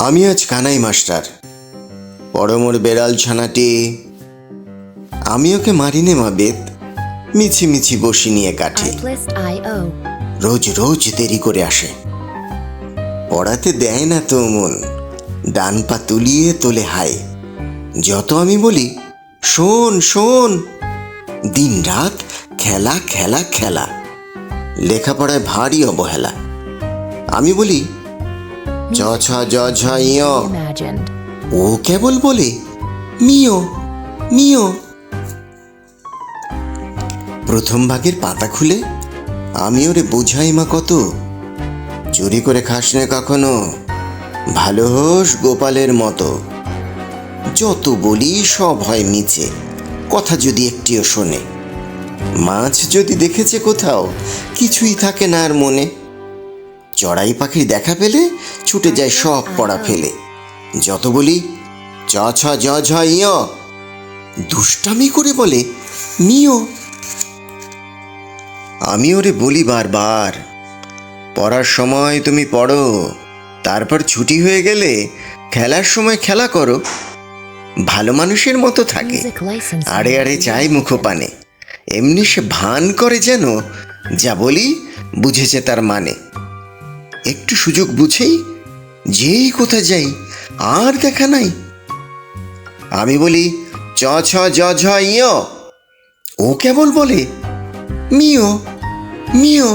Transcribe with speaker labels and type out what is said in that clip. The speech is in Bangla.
Speaker 1: আমি আজ কানাই মাস্টার, পরমোর বেড়াল ছানাটি। আমি ওকে মারিনে মা বেত, মিছি মিছি বসি নিয়ে কাঠি। রোজ রোজ দেরি করে আসে, পড়াতে দেয় না তো মন, ডান পা তুলিয়ে তোলে হাই। যত আমি বলি শোন শোন, দিন রাত খেলা খেলা খেলা, লেখাপড়ায় ভারী অবহেলা। আমি বলি চ ছ জ ঝ ইয়, ও কেবল বলে মিও মিও। প্রথম ভাগের পাতা খুলে আমি ওরে বোঝাই মা কত, চুরি করে খাস না কখনো, ভালো হোস গোপালের মতো। যত বলি সব হয় মিছে, কথা যদি একটিও শোনে। মাছ যদি দেখেছে কোথাও, কিছুই থাকে না আর মনে। চড়াই পাখির দেখা পেলে ছুটে যায় সব পড়া ফেলে। যত বলি চ ছ জ ঝ ইয়, দুষ্টামি করে বলে মিও। আমি ওরে বলি বারবার, পড়ার সময় তুমি পড়ো, তারপর ছুটি হয়ে গেলে খেলার সময় খেলা করো। ভালো মানুষের মতো থাকে, আড়ে আড়ে চায় মুখপানে। এমনি সে ভান করে যেন যা বলি বুঝেছে তার মানে। একটু সুযোগ বুঝেই যেই কোথা যাই আর দেখা নাই। আমি বলি চ ছ জ ঝ ইয়, ও কেবল বলে মিও মিও।